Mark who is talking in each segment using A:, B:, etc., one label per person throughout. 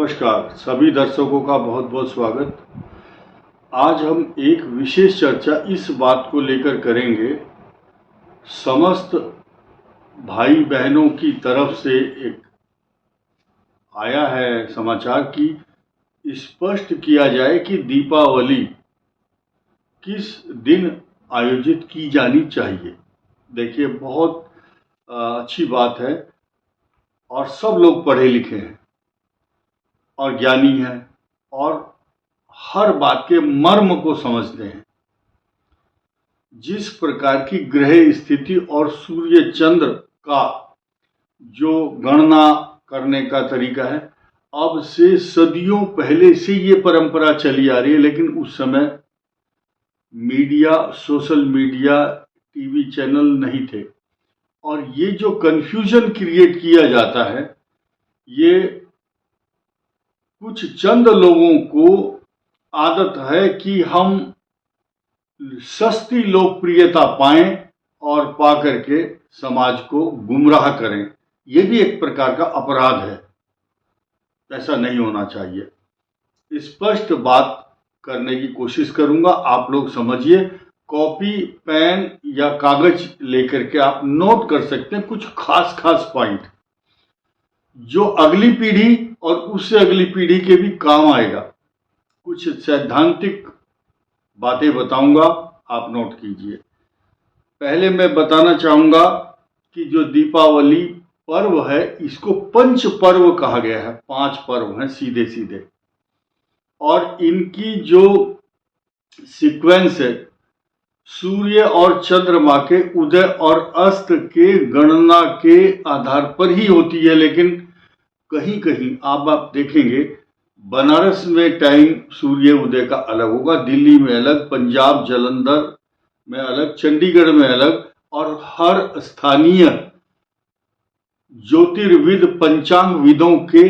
A: नमस्कार सभी दर्शकों का बहुत बहुत स्वागत। आज हम एक विशेष चर्चा इस बात को लेकर करेंगे। समस्त भाई बहनों की तरफ से एक आया है समाचार कि स्पष्ट किया जाए कि दीपावली किस दिन आयोजित की जानी चाहिए। देखिए, बहुत अच्छी बात है और सब लोग पढ़े लिखे हैं और ज्ञानी हैं और हर बात के मर्म को समझते हैं। जिस प्रकार की ग्रह स्थिति और सूर्य चंद्र का जो गणना करने का तरीका है, अब से सदियों पहले से ये परंपरा चली आ रही है, लेकिन उस समय media, social media, TV channel नहीं थे और ये जो कंफ्यूजन क्रिएट किया जाता है, ये कुछ चंद लोगों को आदत है कि हम सस्ती लोकप्रियता पाएं और पा करके समाज को गुमराह करें। यह भी एक प्रकार का अपराध है, ऐसा नहीं होना चाहिए। स्पष्ट बात करने की कोशिश करूंगा, आप लोग समझिए। कॉपी पेन या कागज लेकर के आप नोट कर सकते हैं कुछ खास पॉइंट जो अगली पीढ़ी और उससे अगली पीढ़ी के भी काम आएगा। कुछ सैद्धांतिक बातें बताऊंगा, आप नोट कीजिए। पहले मैं बताना चाहूंगा कि जो दीपावली पर्व है, इसको पंच पर्व कहा गया है। 5 पर्व हैं सीधे सीधे, और इनकी जो सीक्वेंस है, सूर्य और चंद्रमा के उदय और अस्त के गणना के आधार पर ही होती है। लेकिन कहीं कहीं आप देखेंगे, बनारस में टाइम सूर्य उदय का अलग होगा, दिल्ली में अलग, पंजाब जालंधर में अलग, चंडीगढ़ में अलग, और हर स्थानीय ज्योतिर्विद पंचांग विदों के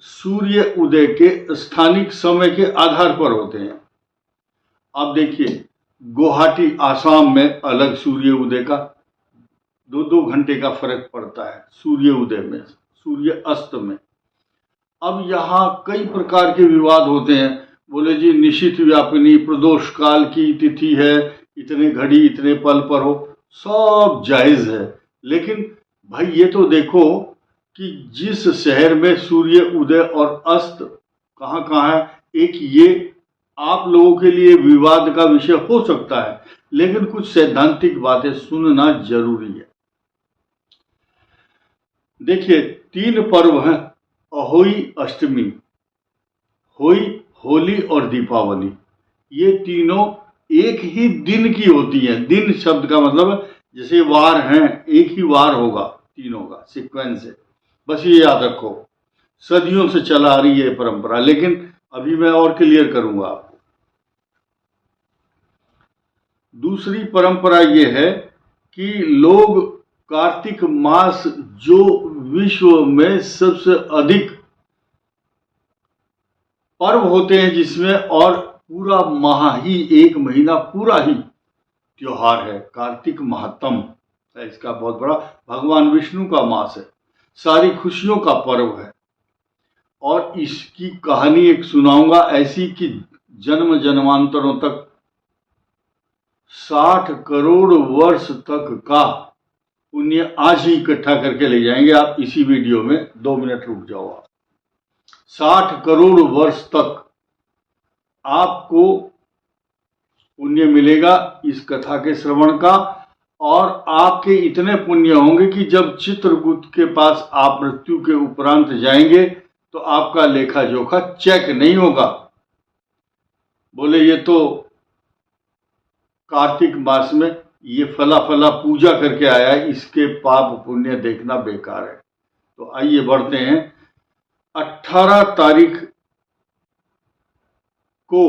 A: सूर्य उदय के स्थानिक समय के आधार पर होते हैं। अब देखिए, गुवाहाटी आसाम में अलग सूर्य उदय का 2-2 घंटे का फर्क पड़ता है सूर्य उदय में, सूर्य अस्त में। अब यहाँ कई प्रकार के विवाद होते हैं। बोले जी, निशित व्यापिनी प्रदोष काल की तिथि है, इतने घड़ी इतने पल पर हो, सब जायज है। लेकिन भाई ये तो देखो कि जिस शहर में सूर्य उदय और अस्त कहाँ है, एक ये आप लोगों के लिए विवाद का विषय हो सकता है, लेकिन कुछ सैद्धांतिक बातें सुनना जरूरी है। देखिए, 3 पर्व हैं, अहोई अष्टमी, होई होली और दीपावली। ये तीनों एक ही दिन की होती हैं। दिन शब्द का मतलब जैसे वार हैं, एक ही वार होगा, तीनों का सीक्वेंस है। बस ये याद रखो, सदियों से चला आ रही है परंपरा, लेकिन अभी मैं और क्लियर करूंगा आपको। दूसरी परंपरा ये है कि लोग कार्तिक मास, जो विश्व में सबसे अधिक पर्व होते हैं जिसमें, और पूरा माह ही, 1 महीना पूरा ही त्योहार है, कार्तिक महात्म है इसका बहुत बड़ा। भगवान विष्णु का मास है, सारी खुशियों का पर्व है। और इसकी कहानी एक सुनाऊंगा ऐसी कि जन्म जन्मांतरों तक, 60 करोड़ वर्ष तक का पुण्य आज ही इकट्ठा करके ले जाएंगे आप इसी वीडियो में। 2 मिनट रुक जाओ आप। 60 करोड़ वर्ष तक आपको पुण्य मिलेगा इस कथा के श्रवण का, और आपके इतने पुण्य होंगे कि जब चित्रगुप्त के पास आप मृत्यु के उपरांत जाएंगे तो आपका लेखा जोखा चेक नहीं होगा। बोले ये तो कार्तिक मास में ये फला पूजा करके आया है, इसके पाप पुण्य देखना बेकार है। तो आइए बढ़ते हैं। 18 तारीख को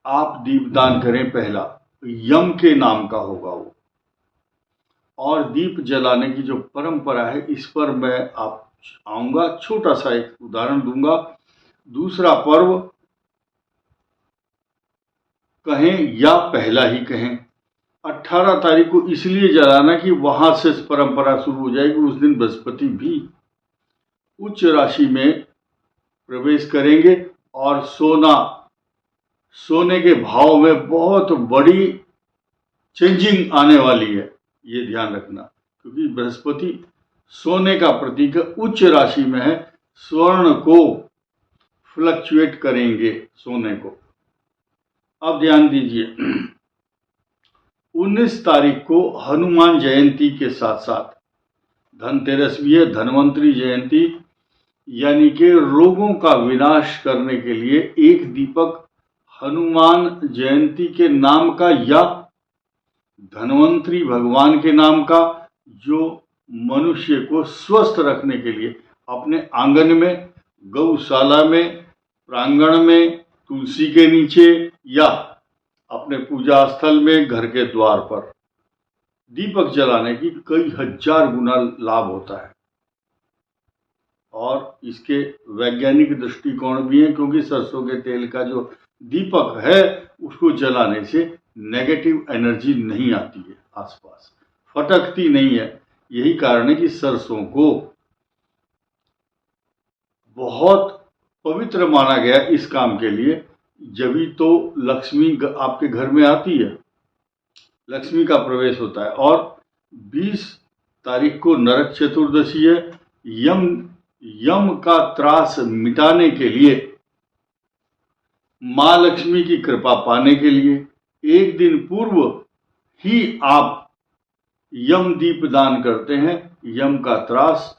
A: आप दीपदान करें। पहला यम के नाम का होगा वो, और दीप जलाने की जो परंपरा है, इस पर मैं आप आऊंगा, छोटा सा एक उदाहरण दूंगा। दूसरा पर्व कहें या पहला ही कहें, 18 तारीख को इसलिए जलाना कि वहां से परंपरा शुरू हो जाएगी। उस दिन बृहस्पति भी उच्च राशि में प्रवेश करेंगे और सोने के भाव में बहुत बड़ी चेंजिंग आने वाली है, ये ध्यान रखना। क्योंकि बृहस्पति सोने का प्रतीक उच्च राशि में है, स्वर्ण को फ्लक्चुएट करेंगे सोने को। अब ध्यान दीजिए, 19 तारीख को हनुमान जयंती के साथ साथ धनतेरस भी है, धन्वंतरी जयंती, यानी कि रोगों का विनाश करने के लिए एक दीपक हनुमान जयंती के नाम का या धन्वंतरी भगवान के नाम का, जो मनुष्य को स्वस्थ रखने के लिए अपने आंगन में, गौशाला में, प्रांगण में, तुलसी के नीचे या अपने पूजा स्थल में, घर के द्वार पर दीपक जलाने की कई हजार गुना लाभ होता है। और इसके वैज्ञानिक दृष्टिकोण भी है, क्योंकि सरसों के तेल का जो दीपक है उसको जलाने से नेगेटिव एनर्जी नहीं आती है, आसपास फटकती नहीं है। यही कारण है कि सरसों को बहुत पवित्र माना गया इस काम के लिए। जभी तो लक्ष्मी आपके घर में आती है, लक्ष्मी का प्रवेश होता है। और 20 तारीख को नरक चतुर्दशी है। यम का त्रास मिटाने के लिए, माँ लक्ष्मी की कृपा पाने के लिए एक दिन पूर्व ही आप यम दीप दान करते हैं, यम का त्रास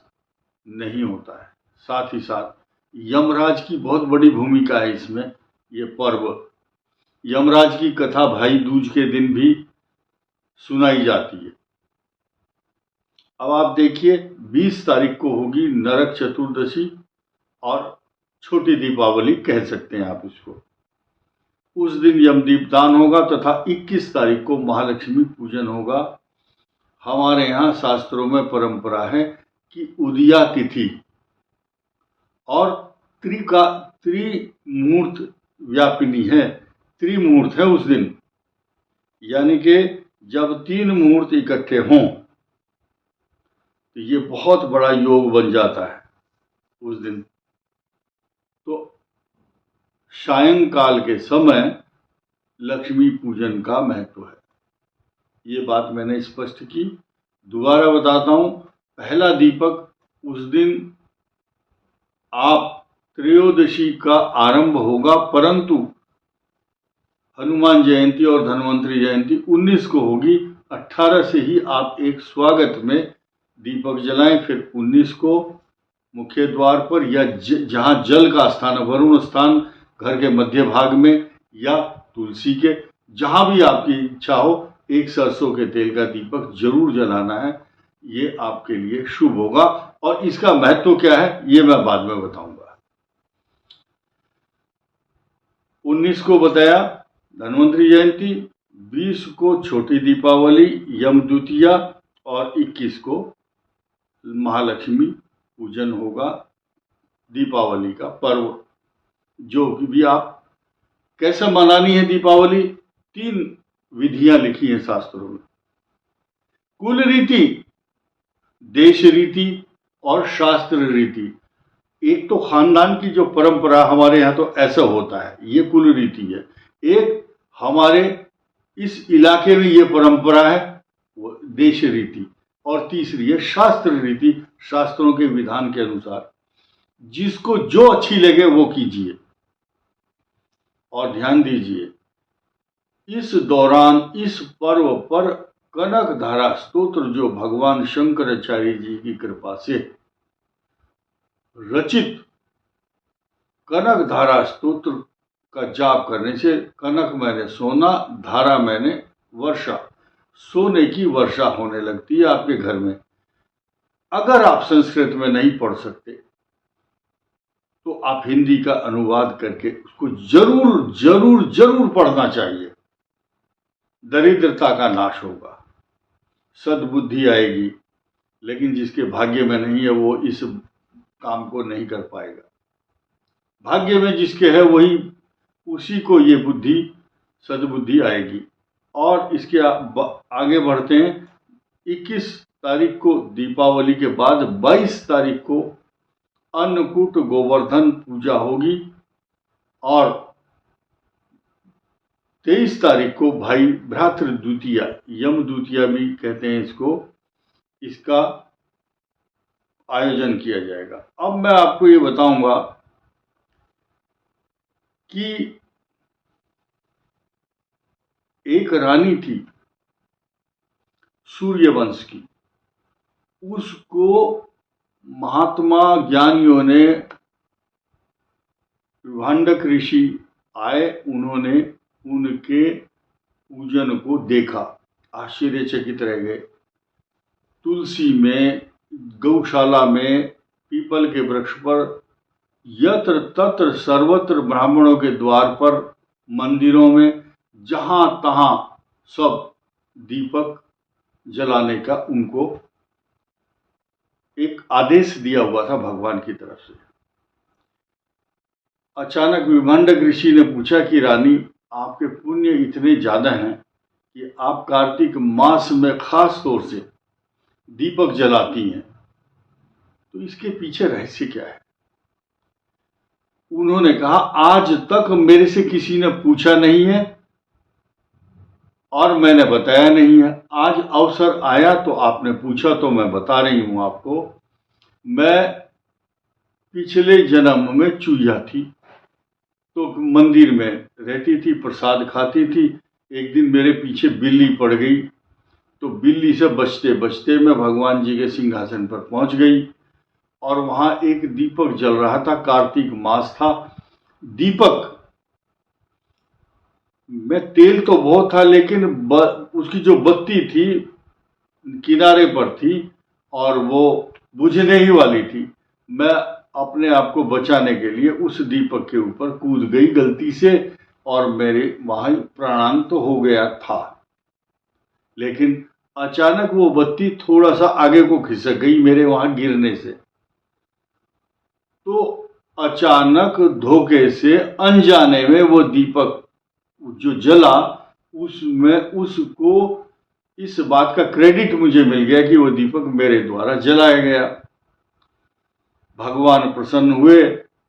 A: नहीं होता है। साथ ही साथ यमराज की बहुत बड़ी भूमिका है इसमें। ये पर्व, यमराज की कथा भाई दूज के दिन भी सुनाई जाती है। अब आप देखिए, 20 तारीख को होगी नरक चतुर्दशी और छोटी दीपावली कह सकते हैं आप इसको। उस दिन यमदीपदान होगा तथा 21 तारीख को महालक्ष्मी पूजन होगा। हमारे यहाँ शास्त्रों में परंपरा है कि उदिया तिथि और त्रिमूर्त व्यापिनी है, त्रिमूर्त है उस दिन, यानी कि जब 3 मुहूर्त इकट्ठे हों तो ये बहुत बड़ा योग बन जाता है उस दिन। तो सायंकाल के समय लक्ष्मी पूजन का महत्व है। ये बात मैंने स्पष्ट की, दोबारा बताता हूँ। पहला दीपक उस दिन आप त्रयोदशी का आरंभ होगा, परंतु हनुमान जयंती और धन्वंतरी जयंती 19 को होगी। 18 से ही आप एक स्वागत में दीपक जलाएं, फिर 19 को मुख्य द्वार पर या जहां जल का स्थान, वरुण स्थान, घर के मध्य भाग में या तुलसी के, जहां भी आपकी इच्छा हो, एक सरसों के तेल का दीपक जरूर जलाना है। ये आपके लिए शुभ होगा। और इसका महत्व क्या है ये मैं बाद में बताऊंगा। 19 को बताया धन्वंतरी जयंती, 20 को छोटी दीपावली यम द्वितीया और 21 को महालक्ष्मी पूजन होगा, दीपावली का पर्व। जो भी आप कैसे मनानी है दीपावली, 3 विधियां लिखी हैं शास्त्रों में। कुल रीति, देश रीति और शास्त्र रीति। एक तो खानदान की जो परंपरा हमारे यहाँ तो ऐसा होता है, ये कुल रीति है। एक हमारे इस इलाके में ये परंपरा है, वो देश रीति। और तीसरी है शास्त्र रीति, शास्त्रों के विधान के अनुसार जिसको जो अच्छी लगे वो कीजिए। और ध्यान दीजिए, इस दौरान इस पर्व पर कनक धारा स्तोत्र, जो भगवान शंकराचार्य जी की कृपा से रचित कनक धारा स्तोत्र का जाप करने से, कनक मैंने सोना, धारा मैंने वर्षा, सोने की वर्षा होने लगती है आपके घर में। अगर आप संस्कृत में नहीं पढ़ सकते तो आप हिंदी का अनुवाद करके उसको जरूर जरूर जरूर पढ़ना चाहिए। दरिद्रता का नाश होगा, सद्बुद्धि आएगी। लेकिन जिसके भाग्य में नहीं है वो इस काम को नहीं कर पाएगा। भाग्य में जिसके है वही, उसी को ये बुद्धि, सद्बुद्धि आएगी। और इसके आगे बढ़ते हैं। 21 तारीख को दीपावली के बाद 22 तारीख को अन्नकूट गोवर्धन पूजा होगी और 23 तारीख को भाई भ्रातृ द्वितीया, यम द्वितीया भी कहते हैं इसको, इसका आयोजन किया जाएगा। अब मैं आपको ये बताऊंगा कि एक रानी थी सूर्यवंश की, उसको महात्मा ज्ञानियों ने, विभांडक ऋषि आए, उन्होंने उनके पूजन को देखा, आश्चर्यचकित रह गए। तुलसी में, गौशाला में, पीपल के वृक्ष पर, यत्र तत्र सर्वत्र ब्राह्मणों के द्वार पर, मंदिरों में, जहां तहां सब दीपक जलाने का उनको एक आदेश दिया हुआ था भगवान की तरफ से। अचानक विभांडक ऋषि ने पूछा कि रानी, आपके पुण्य इतने ज्यादा हैं कि आप कार्तिक मास में खास तौर से दीपक जलाती हैं, तो इसके पीछे रहस्य क्या है? उन्होंने कहा, आज तक मेरे से किसी ने पूछा नहीं है और मैंने बताया नहीं है। आज अवसर आया तो आपने पूछा तो मैं बता रही हूं आपको। मैं पिछले जन्म में चूहिया थी, तो मंदिर में रहती थी, प्रसाद खाती थी। एक दिन मेरे पीछे बिल्ली पड़ गई, तो बिल्ली से बचते बचते मैं भगवान जी के सिंहासन पर पहुंच गई और वहां एक दीपक जल रहा था। कार्तिक मास था। दीपक में तेल तो बहुत था, लेकिन उसकी जो बत्ती थी किनारे पर थी और वो बुझने ही वाली थी। मैं अपने आप को बचाने के लिए उस दीपक के ऊपर कूद गई गलती से और मेरे वहां प्राणांत तो हो गया था। लेकिन अचानक वो बत्ती थोड़ा सा आगे को खिसक गई मेरे वहां गिरने से। तो अचानक धोखे से अनजाने में वो दीपक जो जला, उसमें उसको इस बात का क्रेडिट मुझे मिल गया कि वो दीपक मेरे द्वारा जलाया गया। भगवान प्रसन्न हुए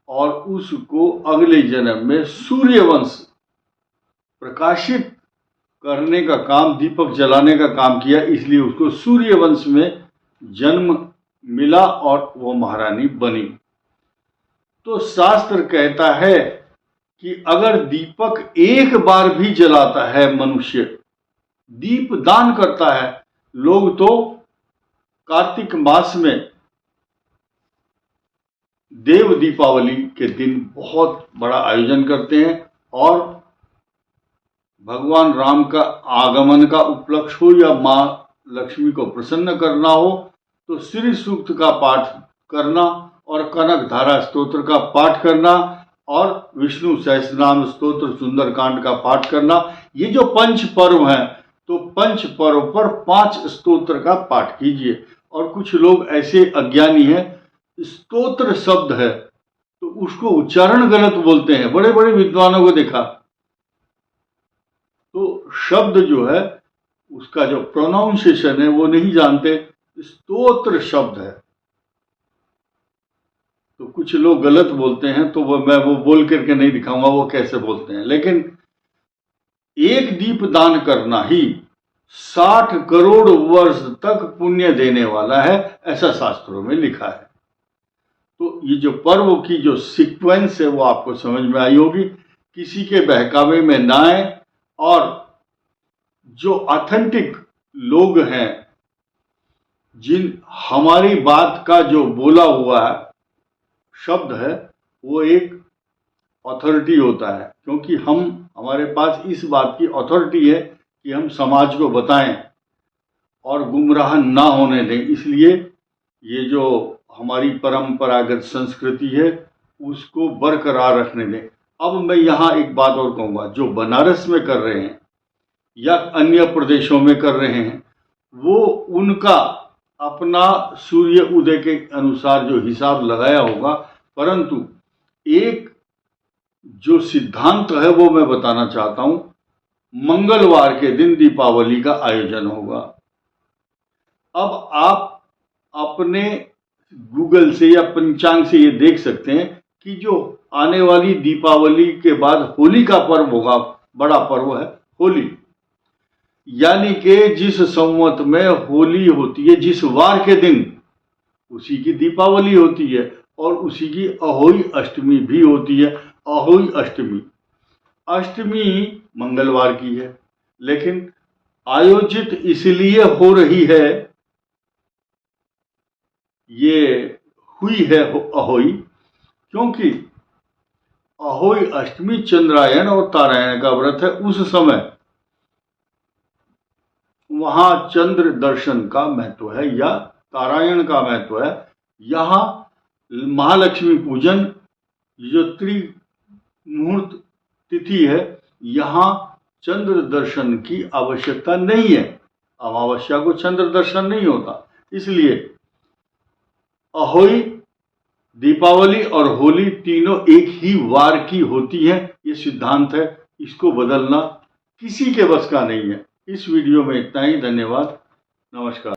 A: और उसको अगले जन्म में सूर्यवंश प्रकाशित करने का काम, दीपक जलाने का काम किया, इसलिए उसको सूर्यवंश में जन्म मिला और वो महारानी बनी। तो शास्त्र कहता है कि अगर दीपक एक बार भी जलाता है मनुष्य, दीप दान करता है, लोग तो कार्तिक मास में देव दीपावली के दिन बहुत बड़ा आयोजन करते हैं और भगवान राम का आगमन का उपलक्ष्य हो या मां लक्ष्मी को प्रसन्न करना हो तो श्री सूक्त का पाठ करना और कनक धारा स्तोत्र का पाठ करना और विष्णु सहस्रनाम स्तोत्र सुंदरकांड का पाठ करना। ये जो पंच पर्व हैं, तो पंच पर्व पर 5 स्तोत्र का पाठ कीजिए। और कुछ लोग ऐसे अज्ञानी हैं, स्तोत्र शब्द है तो उसको उच्चारण गलत बोलते हैं। बड़े बड़े विद्वानों को देखा तो शब्द जो है उसका जो प्रोनाउंसिएशन है वो नहीं जानते, स्तोत्र शब्द है। तो कुछ लोग गलत बोलते हैं, तो मैं वो बोल करके नहीं दिखाऊंगा वो कैसे बोलते हैं। लेकिन एक दीप दान करना ही 60 करोड़ वर्ष तक पुण्य देने वाला है, ऐसा शास्त्रों में लिखा है। तो ये जो पर्व की जो सीक्वेंस है वो आपको समझ में आई होगी। किसी के बहकावे में ना आए और जो ऑथेंटिक लोग हैं, जिन हमारी बात का जो बोला हुआ है शब्द है, वो एक अथॉरिटी होता है, क्योंकि हमारे पास इस बात की अथॉरिटी है कि हम समाज को बताएं और गुमराह ना होने दें। इसलिए ये जो हमारी परंपरागत संस्कृति है उसको बरकरार रखने दें। अब मैं यहाँ एक बात और कहूँगा, जो बनारस में कर रहे हैं या अन्य प्रदेशों में कर रहे हैं, वो उनका अपना सूर्य उदय के अनुसार जो हिसाब लगाया होगा, परंतु एक जो सिद्धांत है वो मैं बताना चाहता हूं। मंगलवार के दिन दीपावली का आयोजन होगा। अब आप अपने गूगल से या पंचांग से ये देख सकते हैं कि जो आने वाली दीपावली के बाद होली का पर्व होगा, बड़ा पर्व है होली, यानी कि जिस संवत में होली होती है, जिस वार के दिन, उसी की दीपावली होती है और उसी की अहोई अष्टमी भी होती है। अहोई अष्टमी मंगलवार की है, लेकिन आयोजित इसलिए हो रही है, ये हुई है अहोई, क्योंकि अहोई अष्टमी चंद्रायण और तारायण का व्रत है। उस समय वहां चंद्र दर्शन का महत्व है या तारायण का महत्व है। यहाँ महालक्ष्मी पूजन जो त्रिमुहूर्त तिथि है, यहाँ चंद्र दर्शन की आवश्यकता नहीं है। अमावस्या को चंद्र दर्शन नहीं होता, इसलिए अहोई, दीपावली और होली तीनों एक ही वार की होती है। ये सिद्धांत है, इसको बदलना किसी के बस का नहीं है। इस वीडियो में इतना ही। धन्यवाद, नमस्कार।